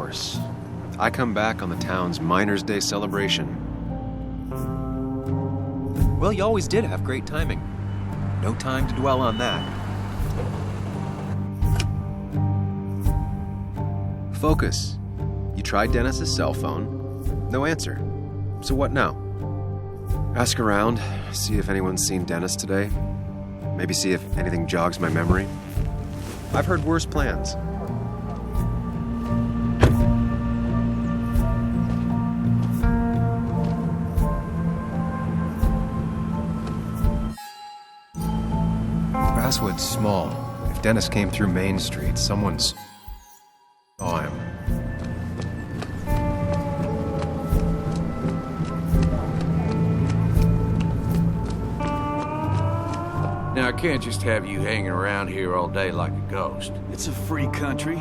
course. I come back on the town's Miners' Day celebration. Well, you always did have great timing. No time to dwell on that. Focus. You tried Dennis's cell phone. No answer. So what now? Ask around, see if anyone's seen Dennis today. Maybe see if anything jogs my memory. I've heard worse plans. Basswood's small. If Dennis came through Main Street, someone saw him. Now, I can't just have you hanging around here all day like a ghost. It's a free country.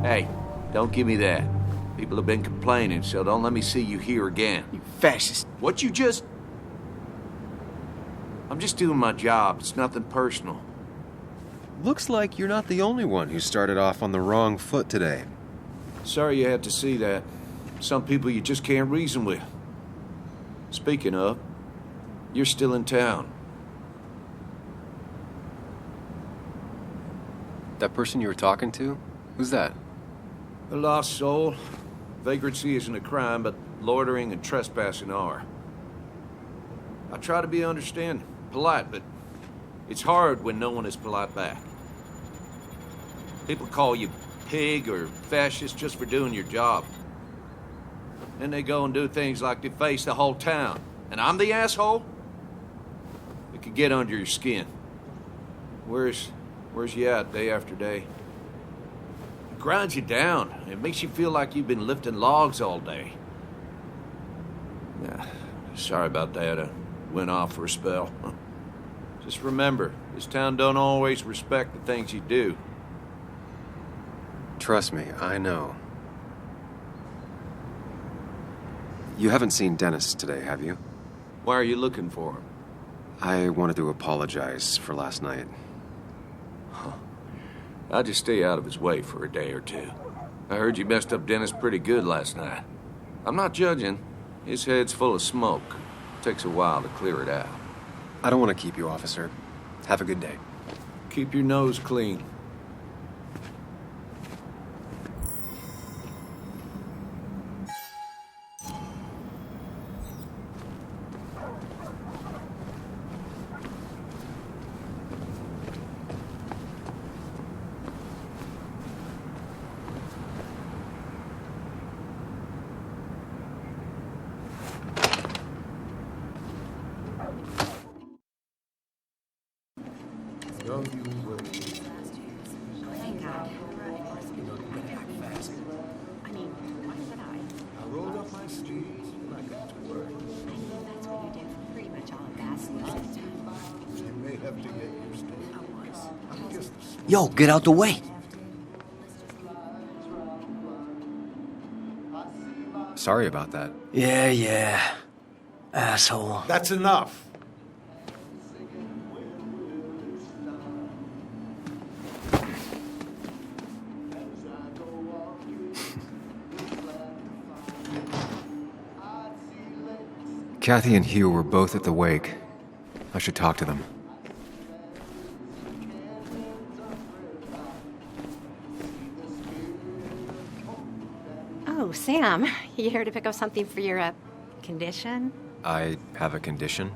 Hey, don't give me that. People have been complaining, so don't let me see you here again. You fascist. What you just... I'm just doing my job. It's nothing personal. Looks like you're not the only one who started off on the wrong foot today. Sorry you had to see that. Some people you just can't reason with. Speaking of, you're still in town. That person you were talking to? Who's that? A lost soul. Vagrancy isn't a crime, but loitering and trespassing are. I try to be understanding, polite, but it's hard when no one is polite back. People call you pig or fascist just for doing your job. Then they go and do things like deface the whole town. And I'm the asshole? It could get under your skin. Where's you at day after day? It grinds you down. It makes you feel like you've been lifting logs all day. Yeah, sorry about that. I went off for a spell. Just remember, this town don't always respect the things you do. Trust me, I know. You haven't seen Dennis today, have you? Why are you looking for him? I wanted to apologize for last night. I'll just stay out of his way for a day or two. I heard you messed up Dennis pretty good last night. I'm not judging. His head's full of smoke. Takes a while to clear it out. I don't want to keep you, officer. Have a good day. Keep your nose clean. Yo, get out the way. Sorry about that. Yeah. Asshole. That's enough. Kathy and Hugh were both at the wake. I should talk to them. Oh, Sam, you here to pick up something for your, condition? I have a condition?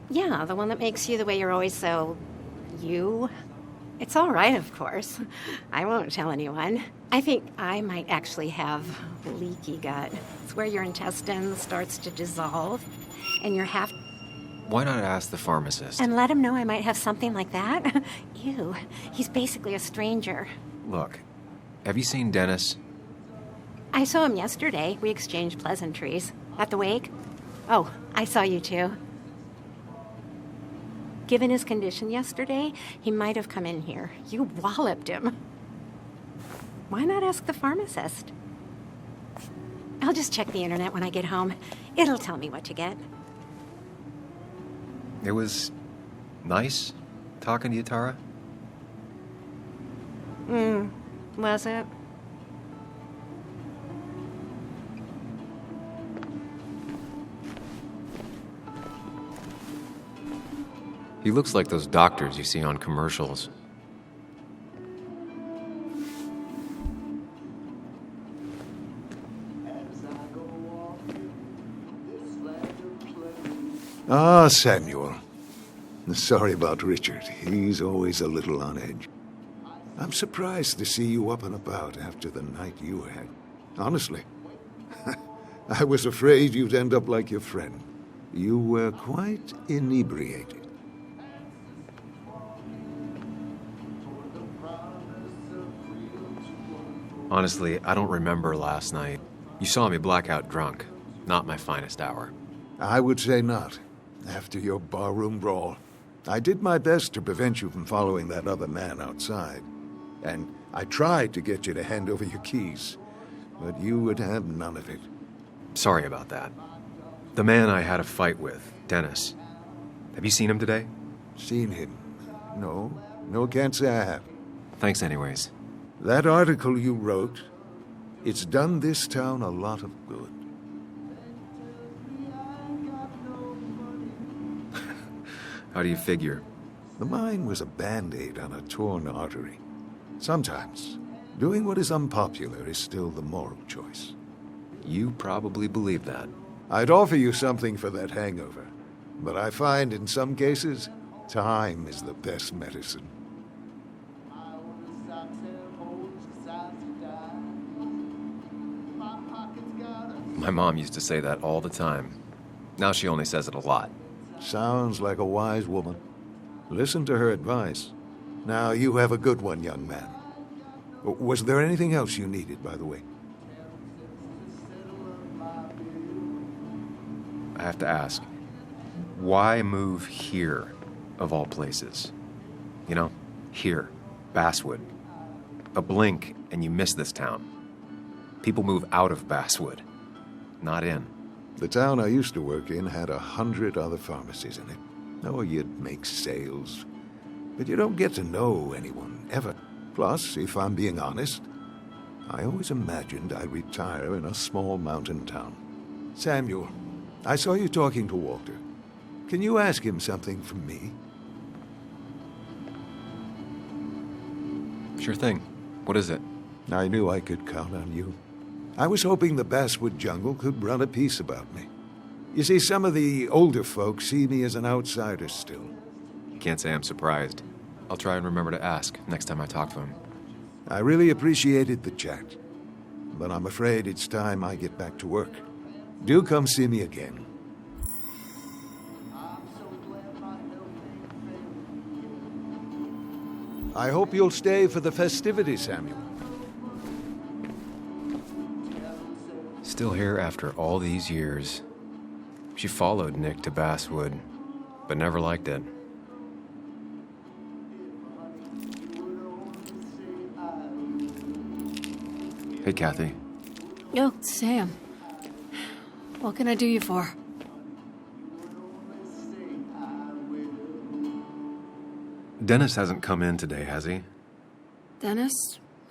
Yeah, the one that makes you the way you're always so... you? It's all right, of course. I won't tell anyone. I think I might actually have leaky gut. It's where your intestine starts to dissolve, and you're half... Why not ask the pharmacist? And let him know I might have something like that? Ew, he's basically a stranger. Look, have you seen Dennis? I saw him yesterday. We exchanged pleasantries. At the wake? Oh, I saw you too. Given his condition yesterday, he might have come in here. You walloped him. Why not ask the pharmacist? I'll just check the internet when I get home. It'll tell me what to get. It was nice talking to you, Tara. Was it? He looks like those doctors you see on commercials. Ah, Samuel. Sorry about Richard. He's always a little on edge. I'm surprised to see you up and about after the night you had. Honestly. I was afraid you'd end up like your friend. You were quite inebriated. Honestly, I don't remember last night. You saw me blackout drunk. Not my finest hour. I would say not. After your barroom brawl, I did my best to prevent you from following that other man outside. And I tried to get you to hand over your keys, but you would have none of it. Sorry about that. The man I had a fight with, Dennis. Have you seen him today? Seen him? No. No, can't say I have. Thanks anyways. That article you wrote, it's done this town a lot of good. How do you figure? The mine was a band-aid on a torn artery. Sometimes, doing what is unpopular is still the moral choice. You probably believe that. I'd offer you something for that hangover, but I find in some cases, time is the best medicine. My mom used to say that all the time. Now she only says it a lot. Sounds like a wise woman. Listen to her advice. Now you have a good one, young man. Was there anything else you needed, by the way? I have to ask, why move here, of all places? You know, here, Basswood. A blink and you miss this town. People move out of Basswood, not in. The town I used to work in had 100 other pharmacies in it. Oh, you'd make sales. But you don't get to know anyone, ever. Plus, if I'm being honest, I always imagined I'd retire in a small mountain town. Samuel, I saw you talking to Walter. Can you ask him something from me? Sure thing. What is it? I knew I could count on you. I was hoping the Basswood jungle could run a piece about me. You see, some of the older folks see me as an outsider still. Can't say I'm surprised. I'll try and remember to ask next time I talk to him. I really appreciated the chat, but I'm afraid it's time I get back to work. Do come see me again. I hope you'll stay for the festivities, Samuel. Still here after all these years. She followed Nick to Basswood, but never liked it. Hey, Kathy. Oh, Sam. What can I do you for? Dennis hasn't come in today, has he? Dennis?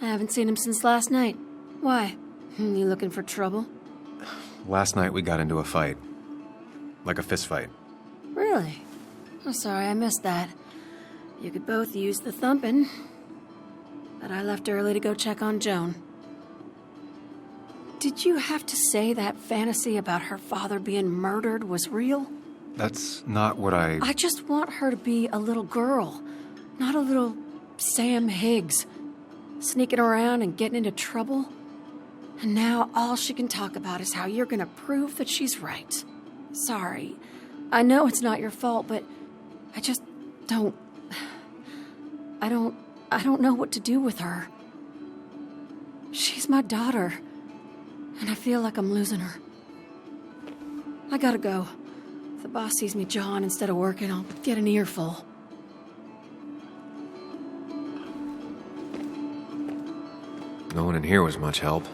I haven't seen him since last night. Why? You looking for trouble? Last night we got into a fight. Like a fist fight. Really? I'm sorry I missed that. You could both use the thumping. But I left early to go check on Joan. Did you have to say that fantasy about her father being murdered was real? That's not what I just want her to be a little girl, not a little Sam Higgs, sneaking around and getting into trouble. And now all she can talk about is how you're gonna prove that she's right. Sorry. I know it's not your fault, but I just don't... I don't know what to do with her. She's my daughter, and I feel like I'm losing her. I gotta go. If the boss sees me jawing instead of working, I'll get an earful. No one in here was much help.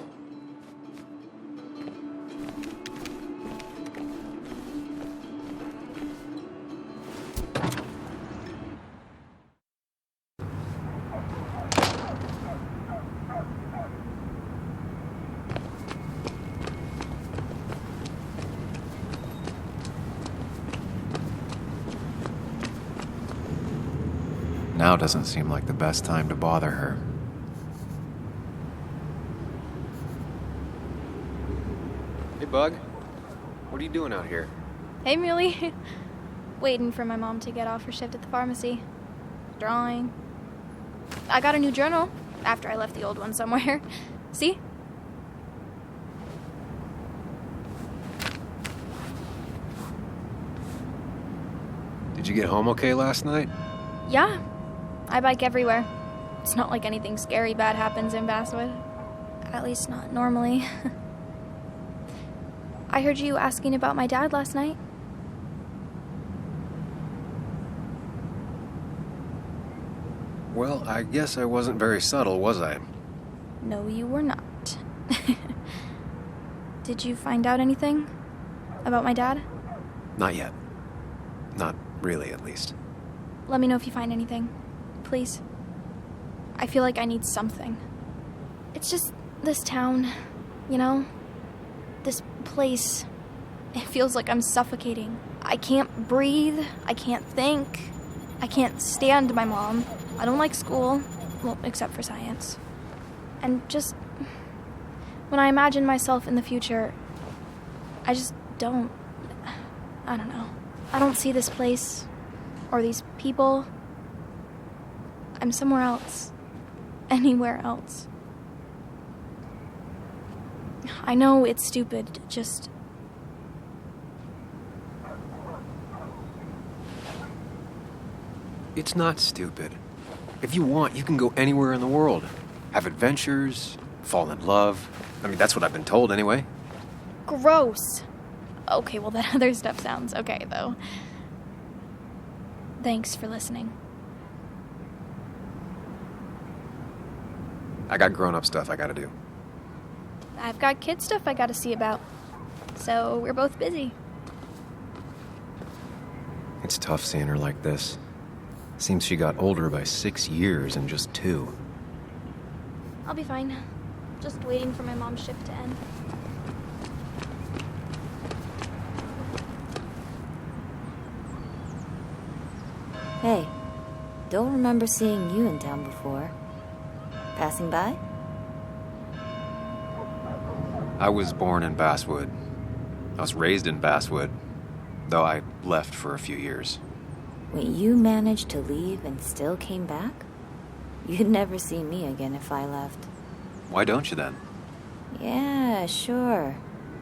Now doesn't seem like the best time to bother her. Hey, Bug. What are you doing out here? Hey, Muley. Waiting for my mom to get off her shift at the pharmacy. Drawing. I got a new journal after I left the old one somewhere. See? Did you get home okay last night? Yeah. I bike everywhere. It's not like anything scary bad happens in Basswood. At least not normally. I heard you asking about my dad last night. Well, I guess I wasn't very subtle, was I? No, you were not. Did you find out anything about my dad? Not yet. Not really, at least. Let me know if you find anything. Please. I feel like I need something. It's just this town, you know? This place. It feels like I'm suffocating. I can't breathe. I can't think. I can't stand my mom. I don't like school. Well, except for science. And just... when I imagine myself in the future, I just don't... I don't know. I don't see this place. Or these people. I'm somewhere else. Anywhere else. I know it's stupid, just... It's not stupid. If you want, you can go anywhere in the world. Have adventures, fall in love. I mean, that's what I've been told anyway. Gross. Okay, well, that other stuff sounds okay, though. Thanks for listening. I got grown-up stuff I gotta do. I've got kid stuff I gotta see about. So we're both busy. It's tough seeing her like this. Seems she got older by 6 years in just 2. I'll be fine. Just waiting for my mom's shift to end. Hey, don't remember seeing you in town before. Passing by? I was born in Basswood. I was raised in Basswood, though I left for a few years. Wait, you managed to leave and still came back? You'd never see me again if I left. Why don't you then? Yeah, sure.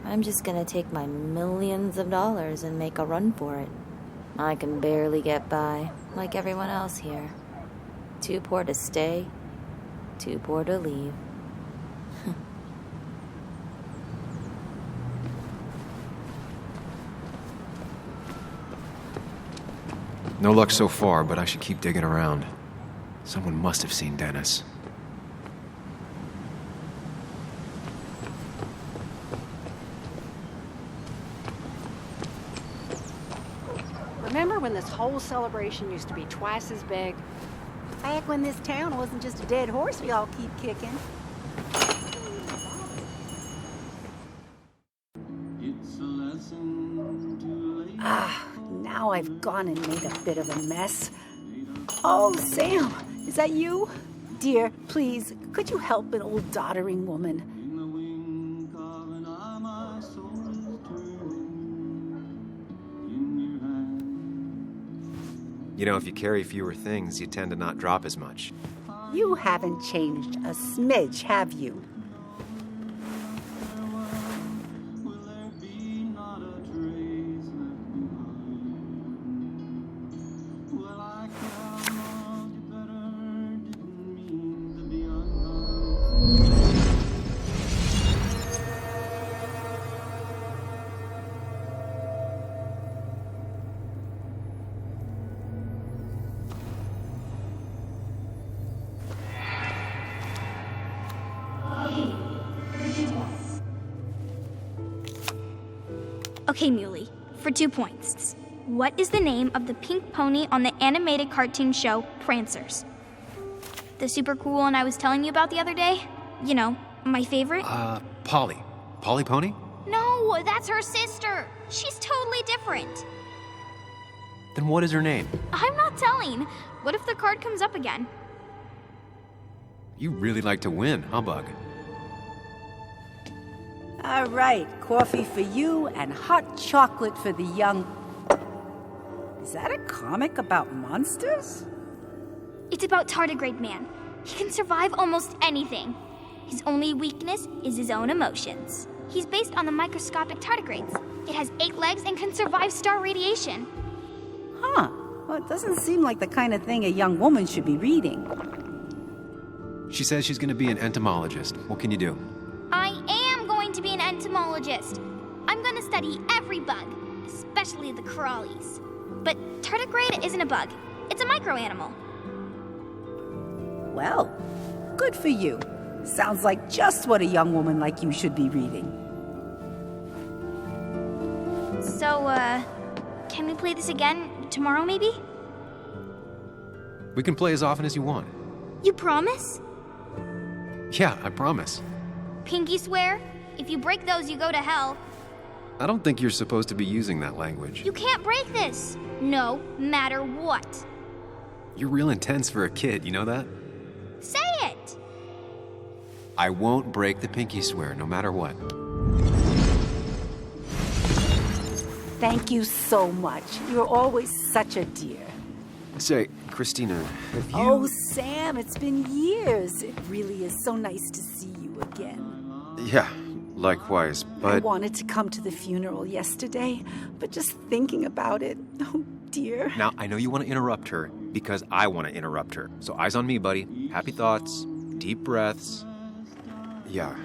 I'm just gonna take my millions of dollars and make a run for it. I can barely get by, like everyone else here. Too poor to stay, too poor to leave. No luck so far, but I should keep digging around. Someone must have seen Dennis. Remember when this whole celebration used to be twice as big? Back when this town wasn't just a dead horse we all keep kicking. Now I've gone and made a bit of a mess. Oh, Sam, is that you? Dear, please, could you help an old doddering woman? You know, if you carry fewer things, you tend to not drop as much. You haven't changed a smidge, have you? Okay, Muley, for 2 points. What is the name of the pink pony on the animated cartoon show Prancers? The super cool one I was telling you about the other day? You know, my favorite? Polly. Polly Pony? No, that's her sister. She's totally different. Then what is her name? I'm not telling. What if the card comes up again? You really like to win, huh, Bug? All right, coffee for you and hot chocolate for the young... Is that a comic about monsters? It's about tardigrade man. He can survive almost anything. His only weakness is his own emotions. He's based on the microscopic tardigrades. It has 8 legs and can survive star radiation. Huh. Well, it doesn't seem like the kind of thing a young woman should be reading. She says she's going to be an entomologist. What can you do? I am going to be an entomologist. I'm going to study every bug, especially the crawlies. But tardigrade isn't a bug. It's a microanimal. Well, good for you. Sounds like just what a young woman like you should be reading. So, can we play this again tomorrow, maybe? We can play as often as you want. You promise? Yeah, I promise. Pinky swear? If you break those, you go to hell. I don't think you're supposed to be using that language. You can't break this. No matter what. You're real intense for a kid, you know that? Say it! I won't break the pinky swear, no matter what. Thank you so much. You're always such a dear. Say, Christina, have you... Oh, Sam, it's been years. It really is so nice to see you again. Yeah, likewise, but... I wanted to come to the funeral yesterday, but just thinking about it, oh dear. Now, I know you want to interrupt her, because I want to interrupt her. So eyes on me, buddy. Happy thoughts, deep breaths. Yeah,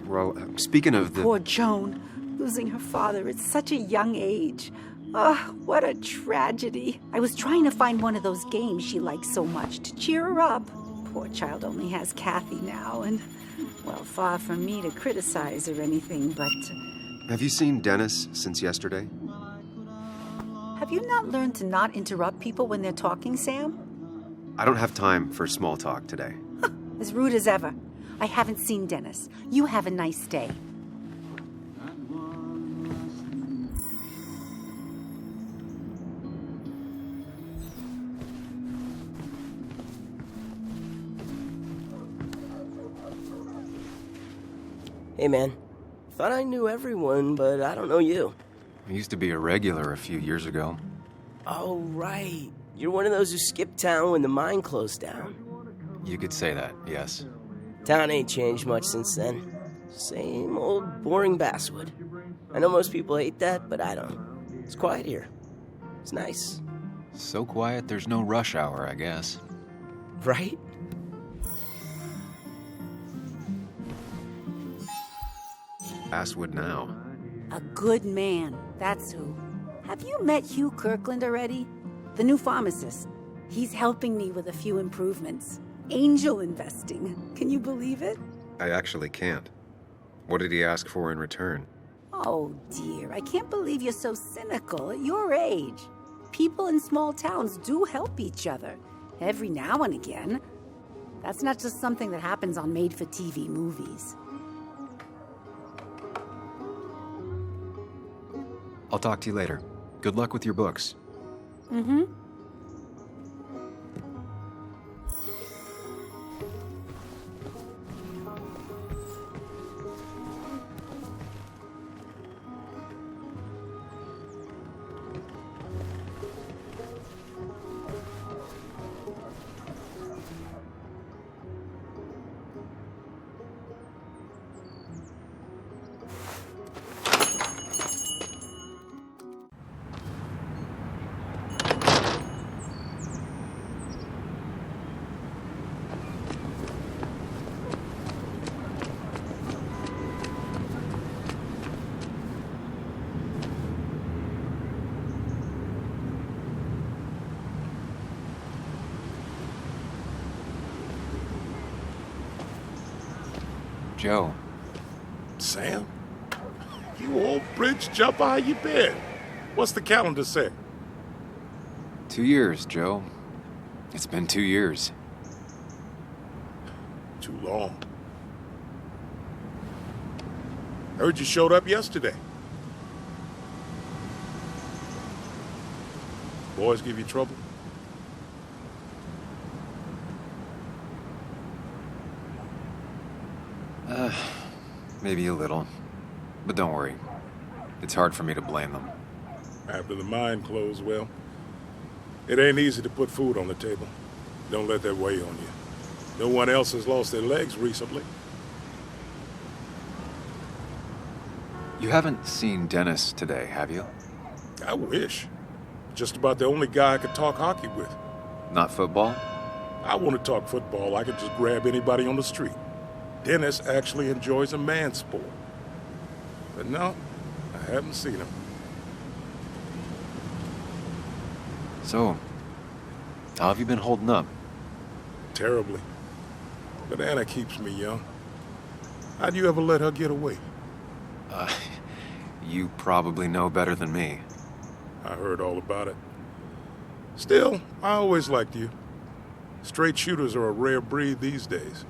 well, speaking of the... Poor Joan, losing her father at such a young age. Oh, what a tragedy. I was trying to find one of those games she likes so much to cheer her up. Poor child only has Kathy now, and, well, far from me to criticize or anything, but... Have you seen Dennis since yesterday? Have you not learned to not interrupt people when they're talking, Sam? I don't have time for small talk today. As rude as ever. I haven't seen Dennis. You have a nice day. Hey, man. Thought I knew everyone, but I don't know you. I used to be a regular a few years ago. Oh, right. You're one of those who skipped town when the mine closed down. You could say that, yes. Town ain't changed much since then. Same old boring Basswood. I know most people hate that, but I don't. It's quiet here. It's nice. So quiet there's no rush hour, I guess. Right? Basswood now. A good man, that's who. Have you met Hugh Kirkland already? The new pharmacist. He's helping me with a few improvements. Angel investing. Can you believe it? I actually can't. What did he ask for in return? Oh, dear. I can't believe you're so cynical at your age. People in small towns do help each other. Every now and again. That's not just something that happens on made-for-TV movies. I'll talk to you later. Good luck with your books. Mm-hmm. Joe. Sam? You old bridge jumper, how you been? What's the calendar say? 2 years, Joe. It's been 2 years. Too long. Heard you showed up yesterday. Boys give you trouble? Maybe a little. But don't worry. It's hard for me to blame them. After the mind closed, well, it ain't easy to put food on the table. Don't let that weigh on you. No one else has lost their legs recently. You haven't seen Dennis today, have you? I wish. Just about the only guy I could talk hockey with. Not football? I want to talk football. I could just grab anybody on the street. Dennis actually enjoys a man's sport. But no, I haven't seen him. So, how have you been holding up? Terribly. But Anna keeps me young. How'd you ever let her get away? You probably know better than me. I heard all about it. Still, I always liked you. Straight shooters are a rare breed these days.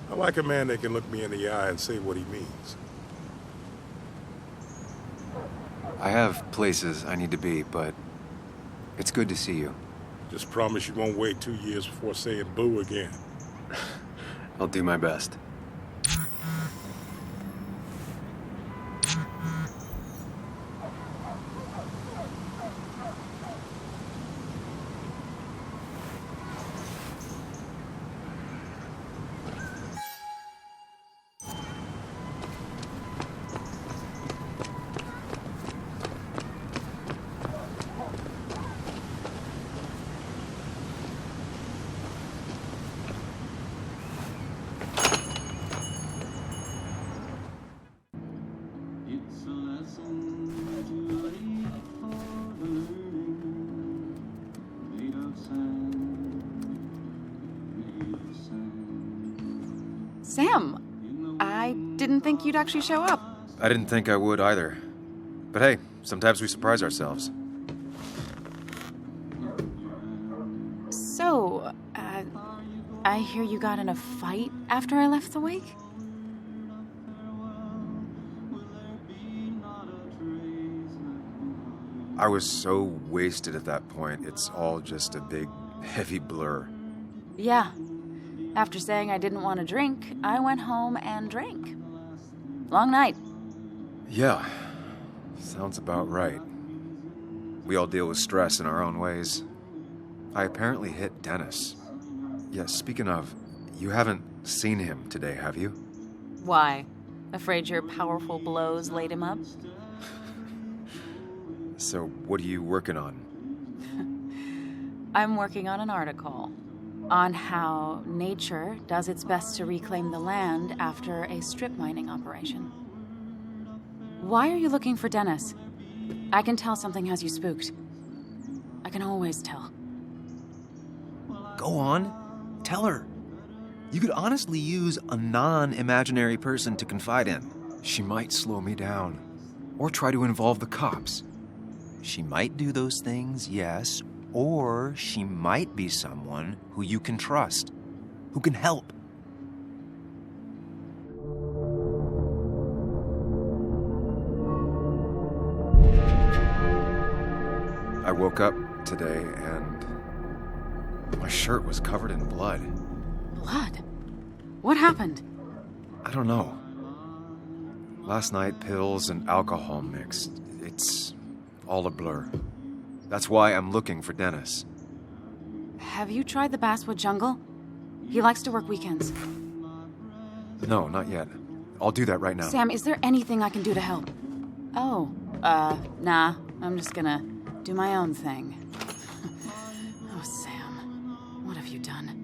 I like a man that can look me in the eye and say what he means. I have places I need to be, but it's good to see you. Just promise you won't wait 2 years before saying boo again. I'll do my best. Sam, I didn't think you'd actually show up. I didn't think I would either. But hey, sometimes we surprise ourselves. So, I hear you got in a fight after I left the wake? I was so wasted at that point, it's all just a big, heavy blur. Yeah. After saying I didn't want to drink, I went home and drank. Long night. Yeah, sounds about right. We all deal with stress in our own ways. I apparently hit Dennis. Yeah, speaking of, you haven't seen him today, have you? Why? Afraid your powerful blows laid him up? So, what are you working on? I'm working on an article on how nature does its best to reclaim the land after a strip mining operation. Why are you looking for Dennis? I can tell something has you spooked. I can always tell. Go on. Tell her. You could honestly use a non-imaginary person to confide in. She might slow me down. Or try to involve the cops. She might do those things, yes. Or she might be someone who you can trust. Who can help. I woke up today and my shirt was covered in blood. Blood? What happened? I don't know. Last night, pills and alcohol mixed. It's all a blur. That's why I'm looking for Dennis. Have you tried the Basswood jungle? He likes to work weekends. No, not yet. I'll do that right now. Sam, is there anything I can do to help? Oh, nah. I'm just gonna do my own thing. Oh, Sam. What have you done?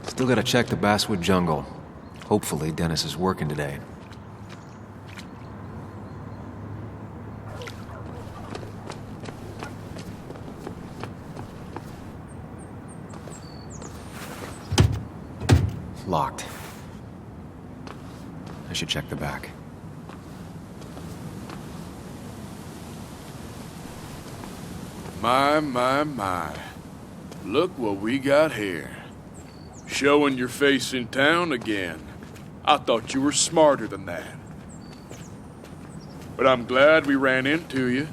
Still gotta check the Basswood jungle. Hopefully Dennis is working today. Locked. I should check the back. My. Look what we got here. Showing your face in town again. I thought you were smarter than that. But I'm glad we ran into you.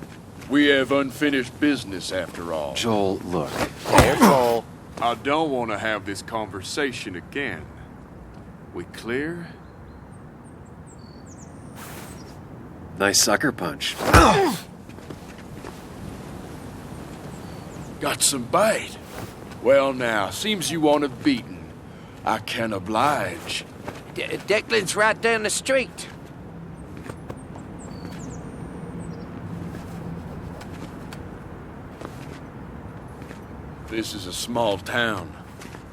We have unfinished business after all. Joel, look. Careful. I don't want to have this conversation again. We clear? Nice sucker punch. Got some bite. Well now, seems you want it beaten. I can oblige. Declan's right down the street. This is a small town.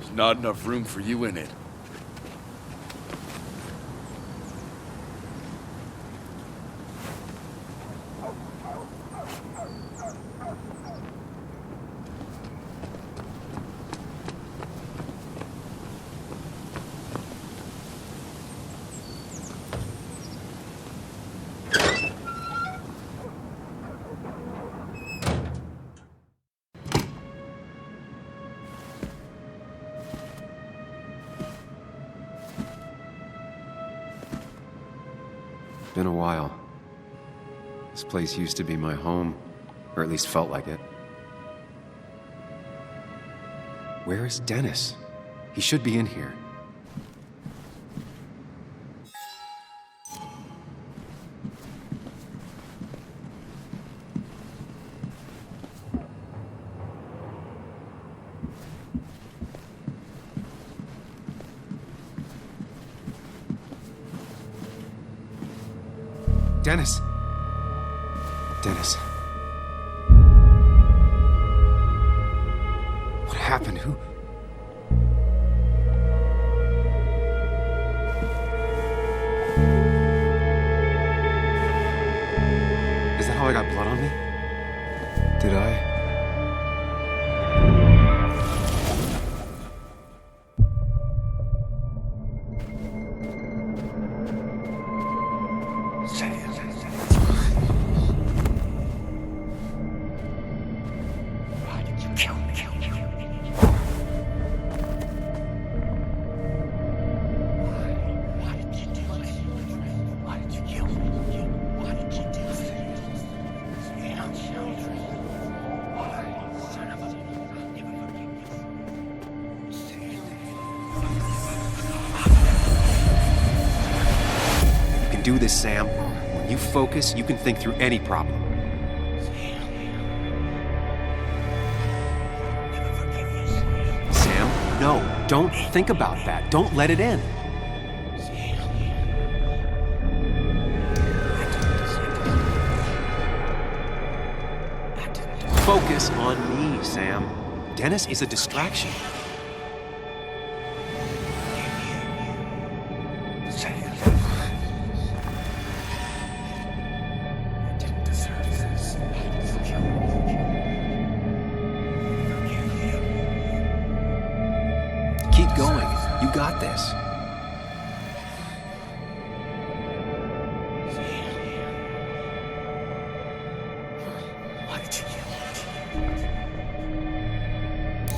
There's not enough room for you in it. Been a while. This place used to be my home, or at least felt like it. Where is Dennis? He should be in here. Dennis! Dennis. What happened? Who? Is that how I got blood on me? Did I? Do this, Sam. When you focus, you can think through any problem. Sam, no, don't think about that. Don't let it in. Focus on me, Sam. Dennis is a distraction. You got this.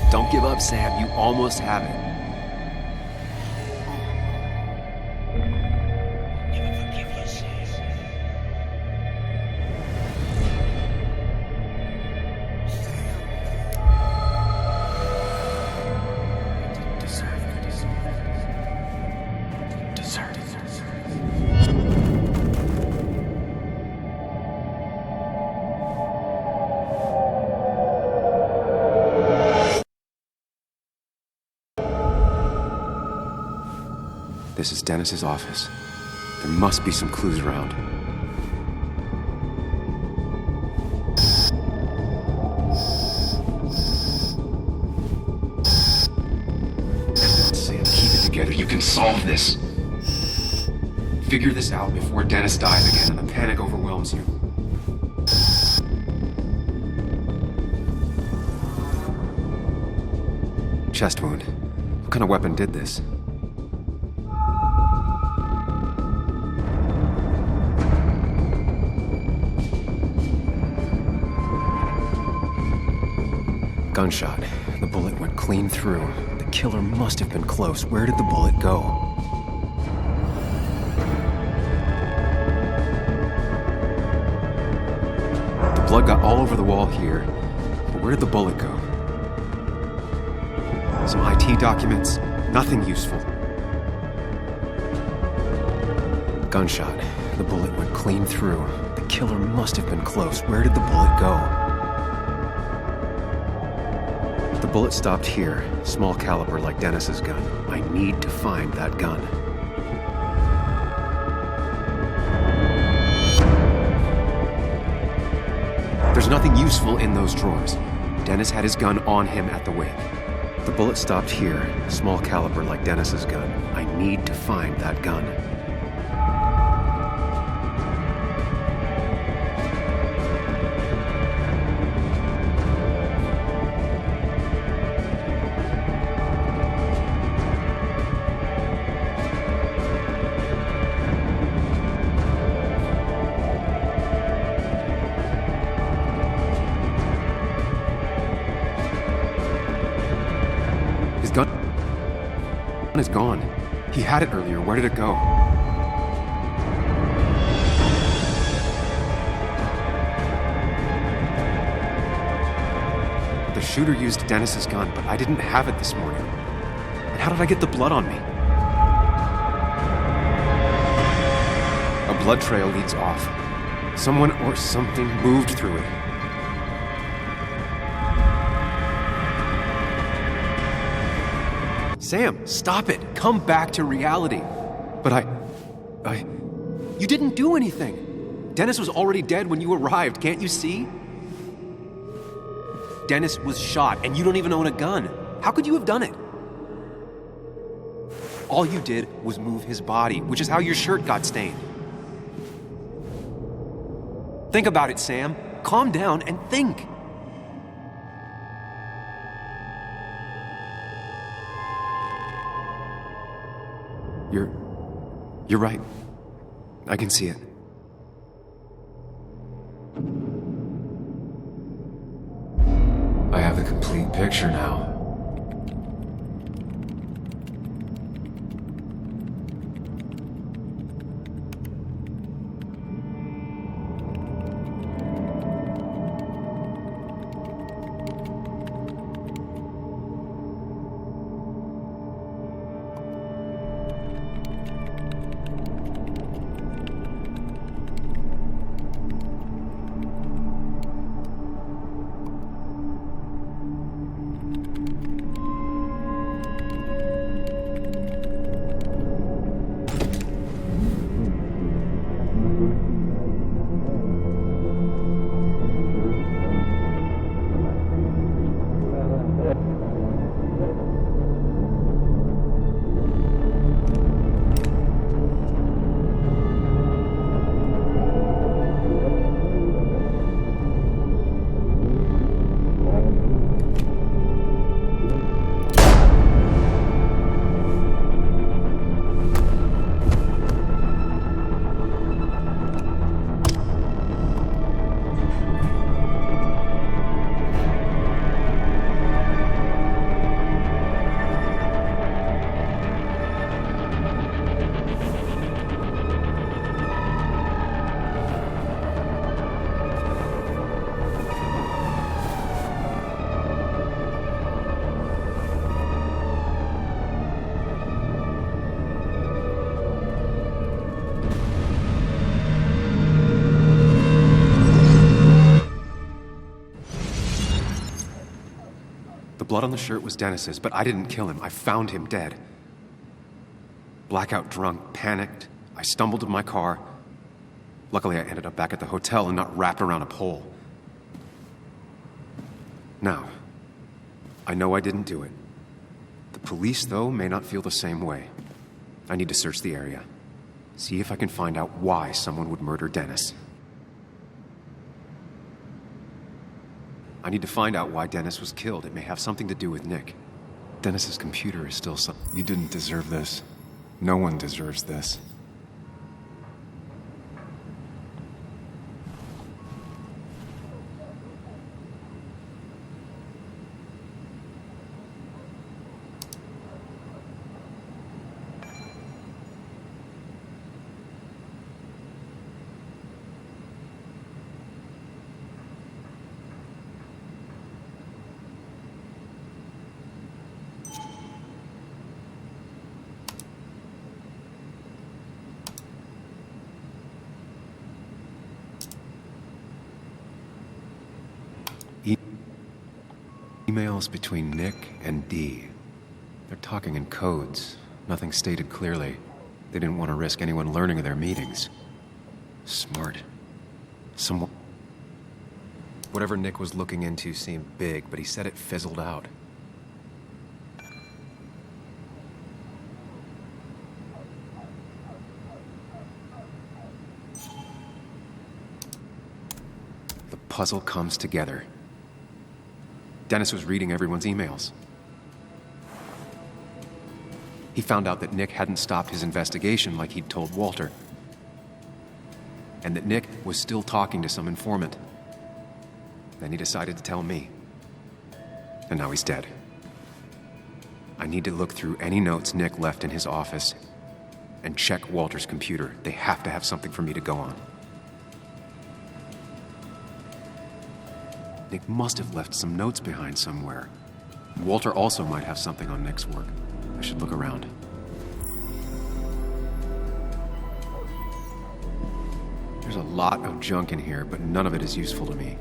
Don't give up, Sam. You almost have it. This is Dennis's office. There must be some clues around. Sam, keep it together. You can solve this. Figure this out before Dennis dies again and the panic overwhelms you. Chest wound. What kind of weapon did this? Gunshot. The bullet went clean through. The killer must have been close. Where did the bullet go? The blood got all over the wall here. But where did the bullet go? Some IT documents. Nothing useful. Gunshot. The bullet went clean through. The killer must have been close. Where did the bullet go? The bullet stopped here. Small caliber like Dennis's gun. I need to find that gun. There's nothing useful in those drawers. Dennis had his gun on him at the wake. The bullet stopped here. Small caliber like Dennis's gun. I need to find that gun. Is gone. He had it earlier. Where did it go? The shooter used Dennis's gun, but I didn't have it this morning. And how did I get the blood on me? A blood trail leads off. Someone or something moved through it. Sam, stop it. Come back to reality. But you didn't do anything. Dennis was already dead when you arrived. Can't you see? Dennis was shot, and you don't even own a gun. How could you have done it? All you did was move his body, which is how your shirt got stained. Think about it, Sam. Calm down and think. You're right. I can see it. I have the complete picture now. The blood on the shirt was Dennis's, but I didn't kill him. I found him dead. Blackout drunk, panicked. I stumbled to my car. Luckily, I ended up back at the hotel and not wrapped around a pole. Now, I know I didn't do it. The police, though, may not feel the same way. I need to search the area. See if I can find out why someone would murder Dennis. I need to find out why Dennis was killed. It may have something to do with Nick. Dennis's computer is still You didn't deserve this. No one deserves this. emails between Nick and Dee. They're talking in codes, nothing stated clearly. They didn't want to risk anyone learning of their meetings. Smart. Whatever Nick was looking into seemed big, but he said it fizzled out. The puzzle comes together. Dennis was reading everyone's emails. He found out that Nick hadn't stopped his investigation like he'd told Walter. And that Nick was still talking to some informant. Then he decided to tell me. And now he's dead. I need to look through any notes Nick left in his office and check Walter's computer. They have to have something for me to go on. Nick must have left some notes behind somewhere. Walter also might have something on Nick's work. I should look around. There's a lot of junk in here, but none of it is useful to me.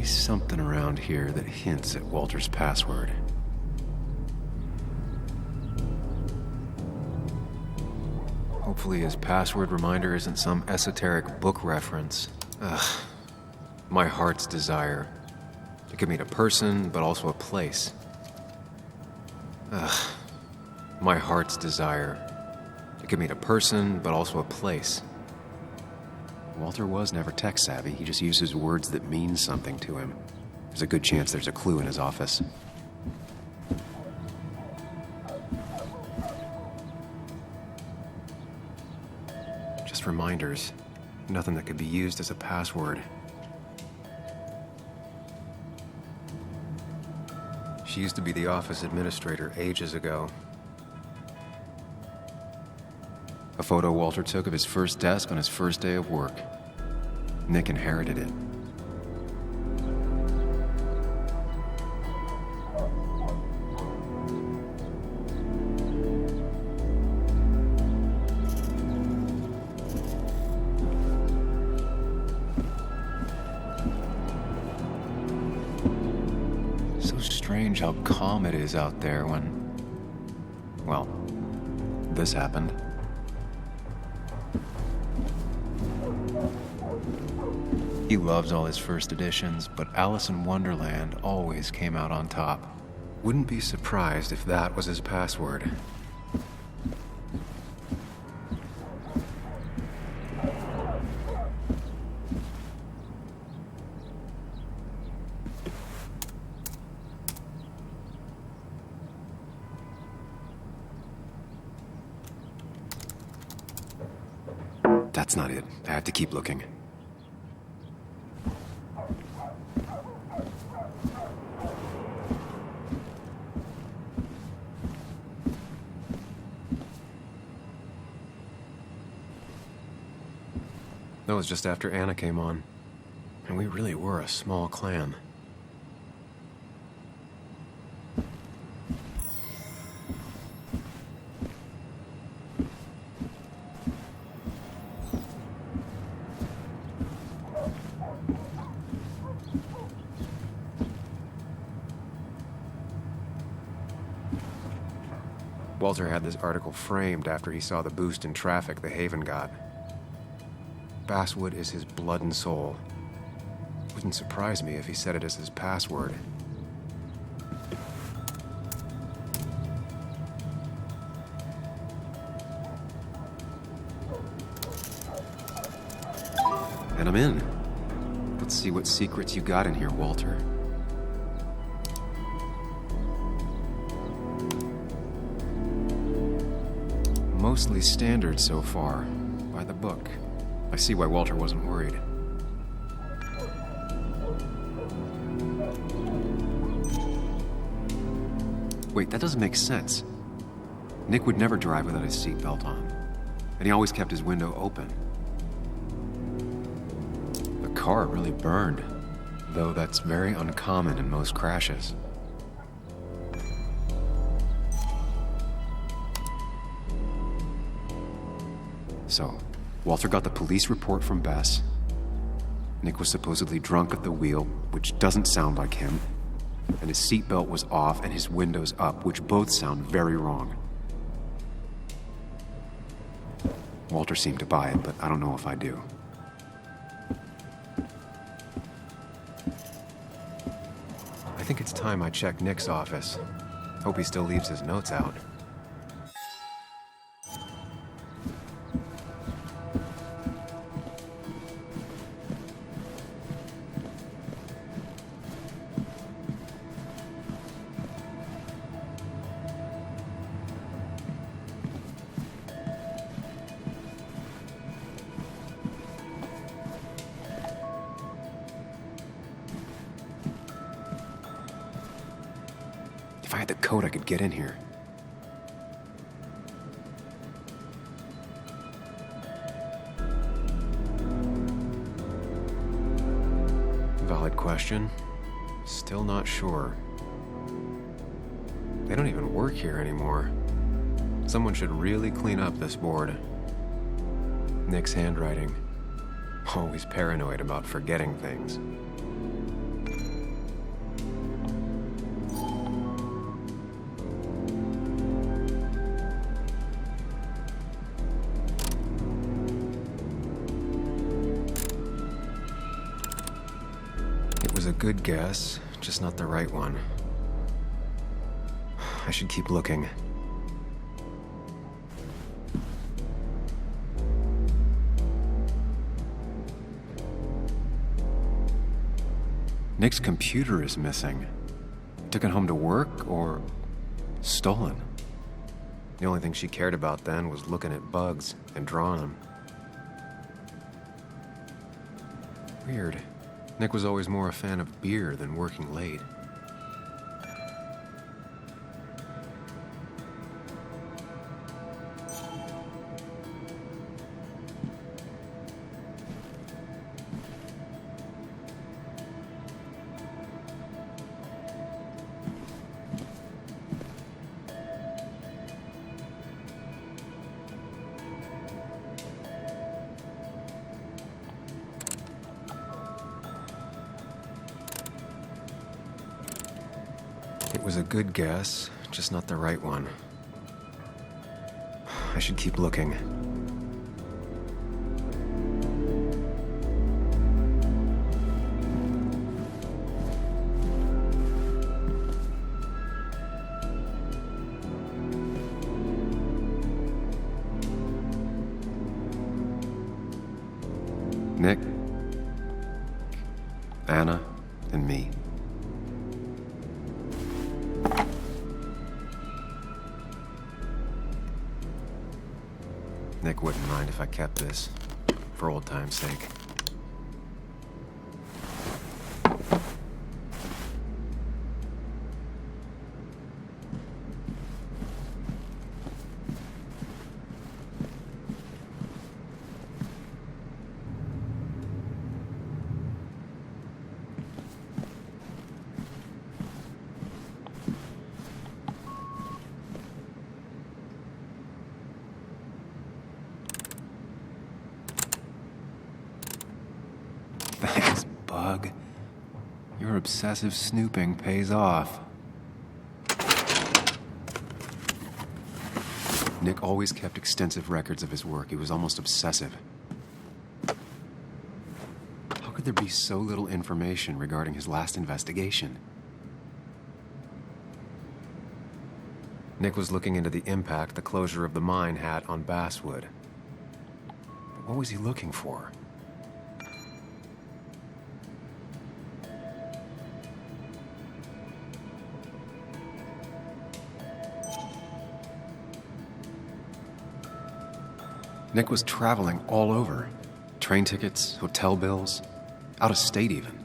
Something around here that hints at Walter's password. Hopefully his password reminder isn't some esoteric book reference. Ugh. My heart's desire. It could mean a person, but also a place. Ugh. My heart's desire. It could mean a person, but also a place. Walter was never tech-savvy. He just uses words that mean something to him. There's a good chance there's a clue in his office. Just reminders. Nothing that could be used as a password. She used to be the office administrator ages ago. A photo Walter took of his first desk on his first day of work. Nick inherited it. So strange how calm it is out there when, well, this happened. He loves all his first editions, but Alice in Wonderland always came out on top. Wouldn't be surprised if that was his password. That's not it. I had to keep looking. That was just after Anna came on. And we really were a small clan. Walter had this article framed after he saw the boost in traffic the Haven got. Basswood is his blood and soul. Wouldn't surprise me if he said it as his password. And I'm in. Let's see what secrets you got in here, Walter. Mostly standard so far, by the book. I see why Walter wasn't worried. Wait, that doesn't make sense. Nick would never drive without his seatbelt on, and he always kept his window open. The car really burned, though that's very uncommon in most crashes. So, Walter got the police report from Bess. Nick was supposedly drunk at the wheel, which doesn't sound like him, and his seatbelt was off and his windows up, which both sound very wrong. Walter seemed to buy it, but I don't know if I do. I think it's time I check Nick's office. Hope he still leaves his notes out. If I had the code, I could get in here. Valid question. Still not sure. They don't even work here anymore. Someone should really clean up this board. Nick's handwriting. Always paranoid about forgetting things. It was a good guess, just not the right one. I should keep looking. Nick's computer is missing. Took it home to work or stolen. The only thing she cared about then was looking at bugs and drawing them. Weird. Nick was always more a fan of beer than working late. It was a good guess, just not the right one. I should keep looking. Nick, Anna, and me. Nick wouldn't mind if I kept this, for old time's sake. Thanks, Bug. Your obsessive snooping pays off. Nick always kept extensive records of his work. He was almost obsessive. How could there be so little information regarding his last investigation? Nick was looking into the impact the closure of the mine had on Basswood. But what was he looking for? Nick was traveling all over, Train tickets, hotel bills, out of state even.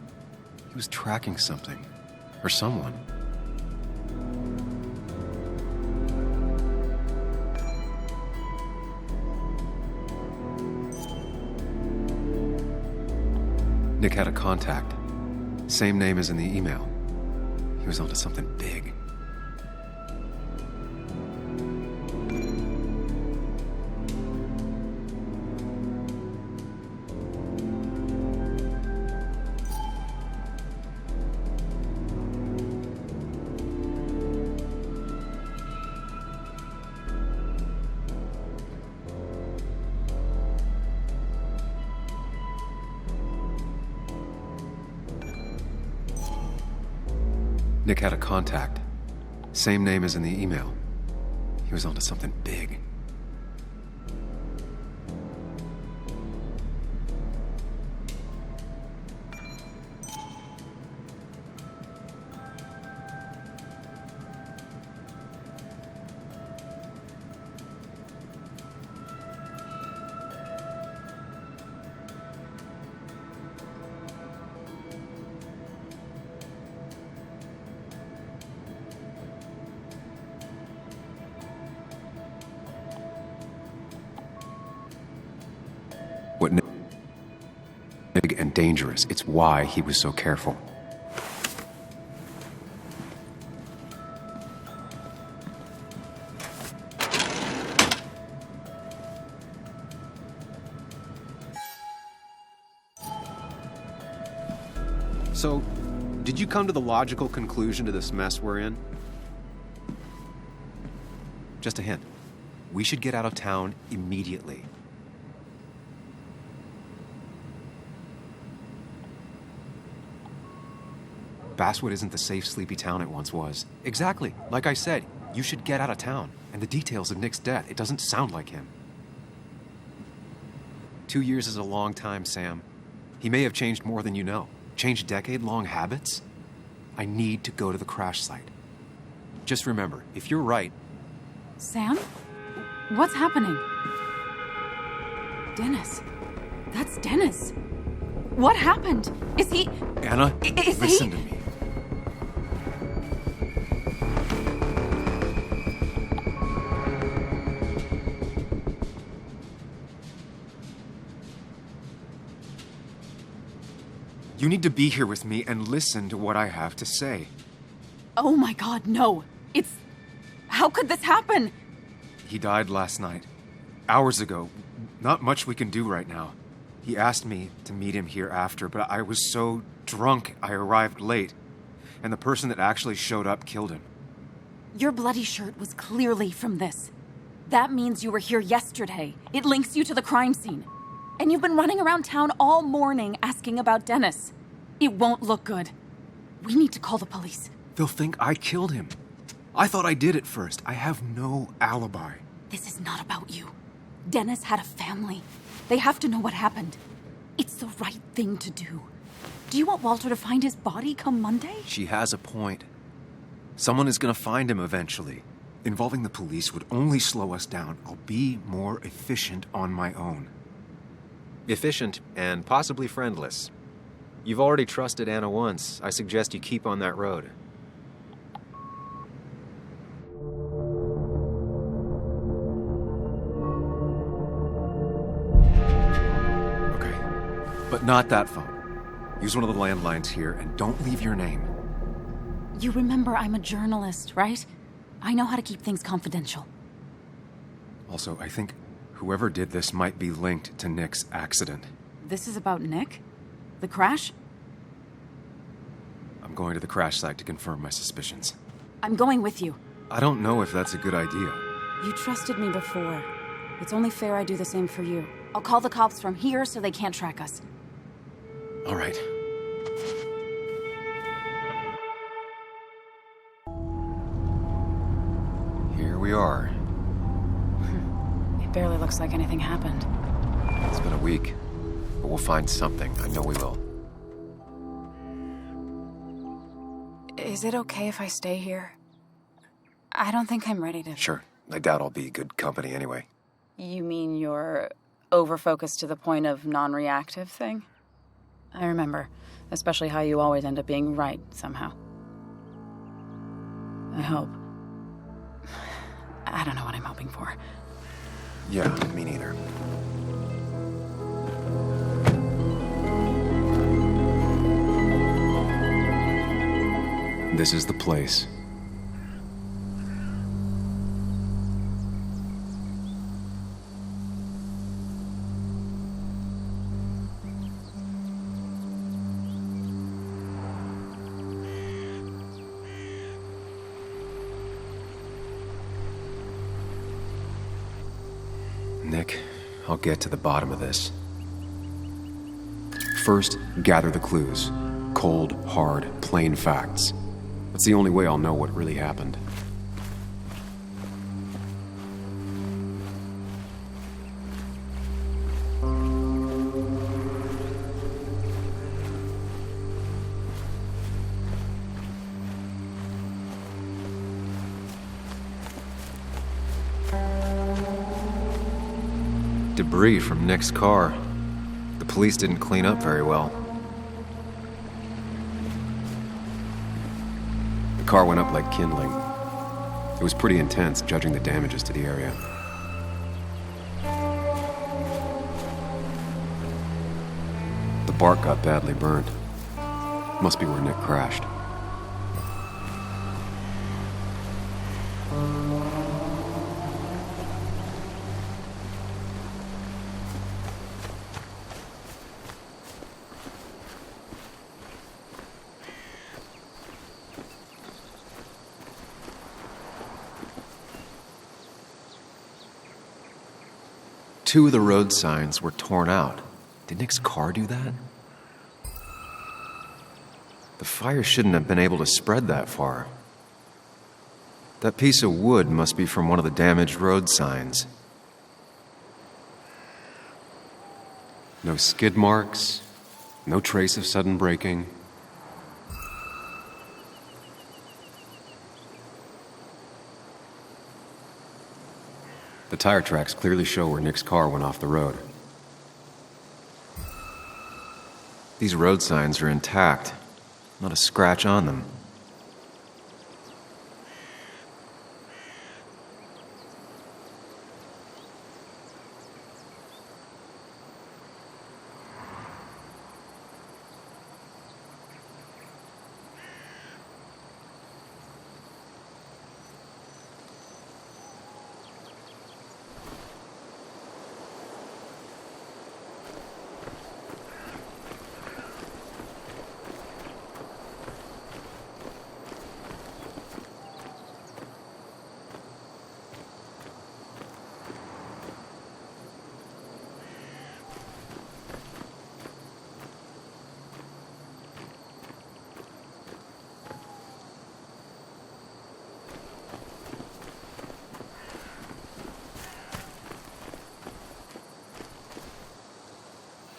He was tracking something. Or someone. Nick had a contact. Same name as in the email. He was onto something big. Nick had a contact. Same name as in the email. He was onto something big. What big and dangerous. It's why he was so careful. So, did you come to the logical conclusion to this mess we're in? Just a hint. We should get out of town immediately. Basswood isn't the safe, sleepy town it once was. Exactly. Like I said, you should get out of town. And the details of Nick's death, it doesn't sound like him. 2 years is a long time, Sam. He may have changed more than you know. Changed decade-long habits? I need to go to the crash site. Just remember, if you're right... Sam? What's happening? Dennis. That's Dennis. What happened? Is he... Anna, listen to me. You need to be here with me and listen to what I have to say. Oh my God, no. It's... How could this happen? He died last night. Hours ago. Not much we can do right now. He asked me to meet him here after, but I was so drunk I arrived late. And the person that actually showed up killed him. Your bloody shirt was clearly from this. That means you were here yesterday. It links you to the crime scene. And you've been running around town all morning asking about Dennis. It won't look good. We need to call the police. They'll think I killed him. I thought I did at first. I have no alibi. This is not about you. Dennis had a family. They have to know what happened. It's the right thing to do. Do you want Walter to find his body come Monday? She has a point. Someone is going to find him eventually. Involving the police would only slow us down. I'll be more efficient on my own. Efficient and possibly friendless. You've already trusted Anna once. I suggest you keep on that road. Okay. But not that phone. Use one of the landlines here and don't leave your name. You remember I'm a journalist, right? I know how to keep things confidential. Also, I think whoever did this might be linked to Nick's accident. This is about Nick? The crash? I'm going to the crash site to confirm my suspicions. I'm going with you. I don't know if that's a good idea. You trusted me before. It's only fair I do the same for you. I'll call the cops from here so they can't track us. All right. Here we are. It barely looks like anything happened. It's been a week, but we'll find something. I know we will. Is it okay if I stay here? I don't think I'm ready to... Sure. I doubt I'll be good company anyway. You mean you're over-focused to the point of non-reactive thing? I remember, especially how you always end up being right somehow. I hope. I don't know what I'm hoping for. Yeah, me neither. This is the place. Nick, I'll get to the bottom of this. First, gather the clues. Cold, hard, plain facts. That's the only way I'll know what really happened. Debris from Nick's car. The police didn't clean up very well. The car went up like kindling. It was pretty intense, judging the damages to the area. The bark got badly burned. Must be where Nick crashed. Two of the road signs were torn out. Did Nick's car do that? The fire shouldn't have been able to spread that far. That piece of wood must be from one of the damaged road signs. No skid marks, no trace of sudden braking. The tire tracks clearly show where Nick's car went off the road. These road signs are intact, not a scratch on them.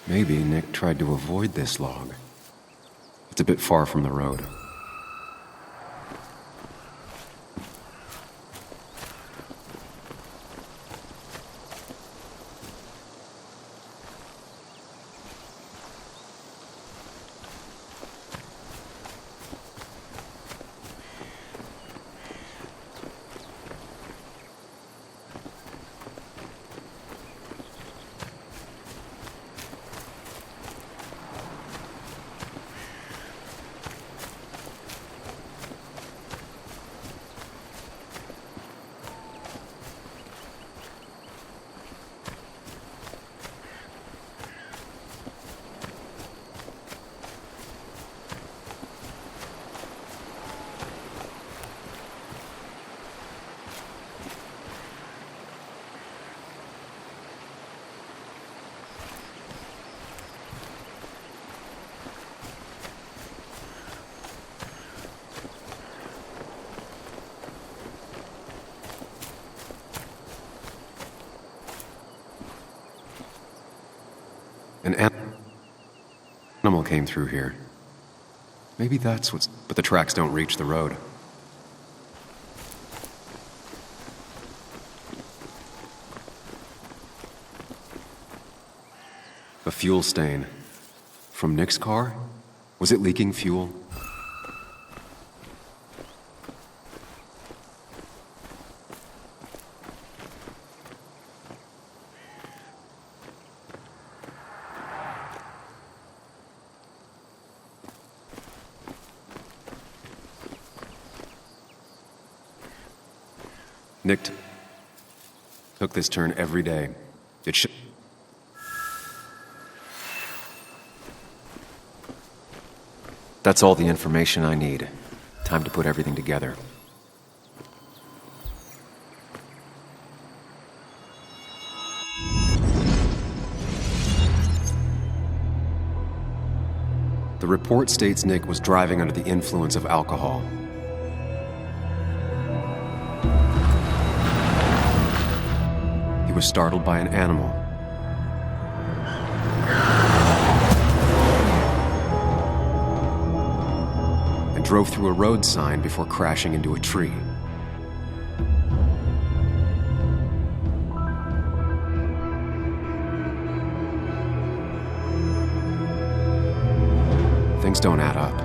Maybe Nick tried to avoid this log. It's a bit far from the road. An animal came through here. Maybe that's what's... But the tracks don't reach the road. A fuel stain. From Nick's car? Was it leaking fuel? Nick took this turn every day. It should. That's all the information I need. Time to put everything together. The report states Nick was driving under the influence of alcohol. He was startled by an animal. And drove through a road sign before crashing into a tree. Things don't add up.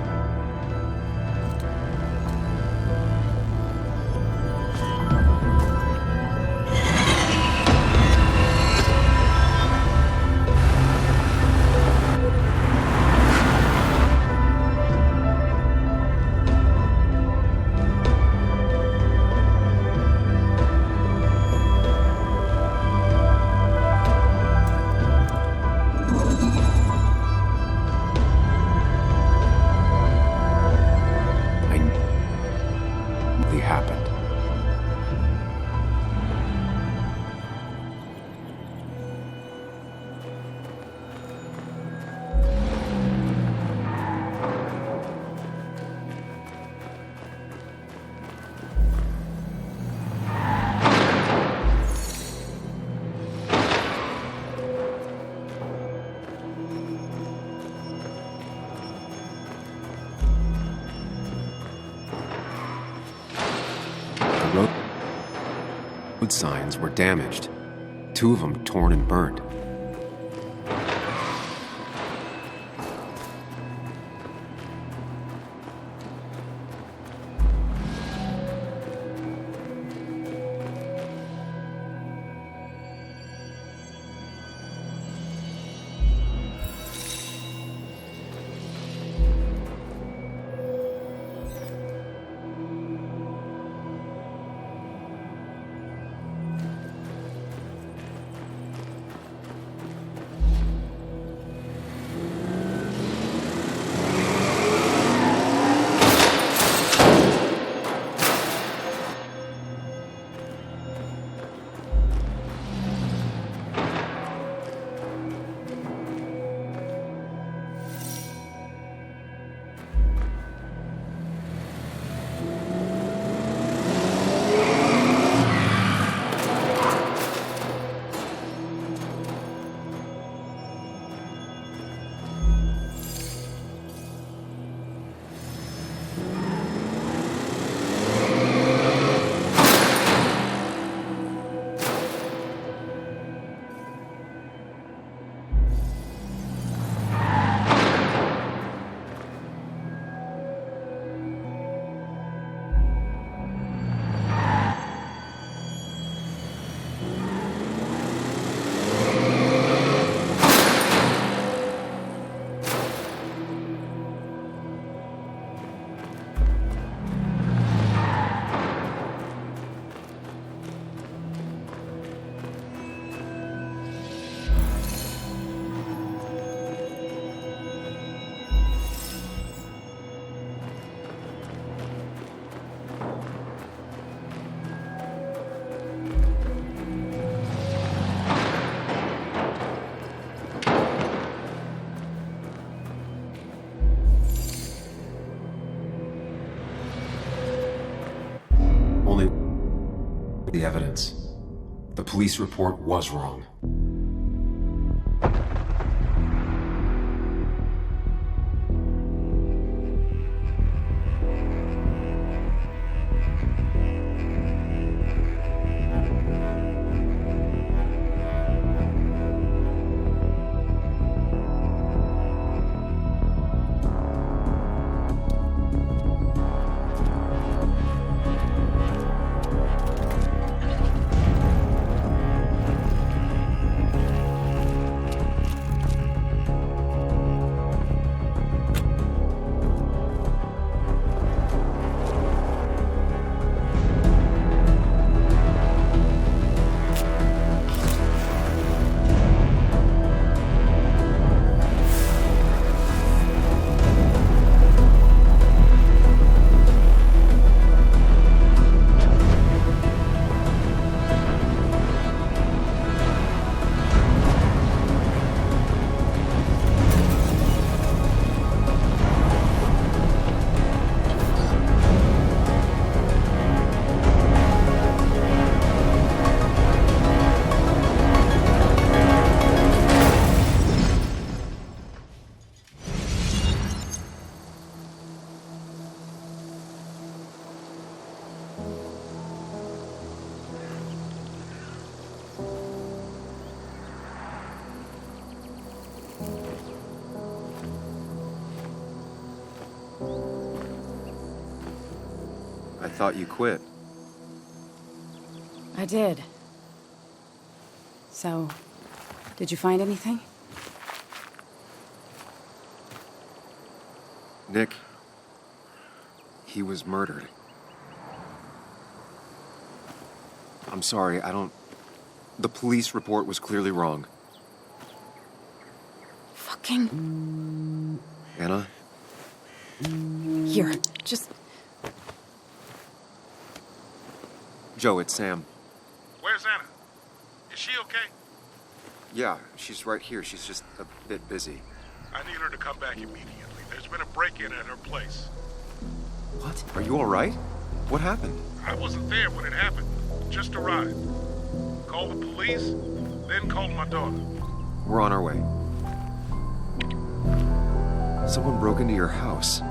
Road signs were damaged, 2 of them torn and burned. The evidence. The police report was wrong. thought you quit. I did. So, did you find anything? Nick, he was murdered. I'm sorry, the police report was clearly wrong. Fucking... Anna? Here, just... Joe, it's Sam. Where's Anna? Is she okay? Yeah, she's right here. She's just a bit busy. I need her to come back immediately. There's been a break-in at her place. What? Are you all right? What happened? I wasn't there when it happened. Just arrived. Called the police, then called my daughter. We're on our way. Someone broke into your house.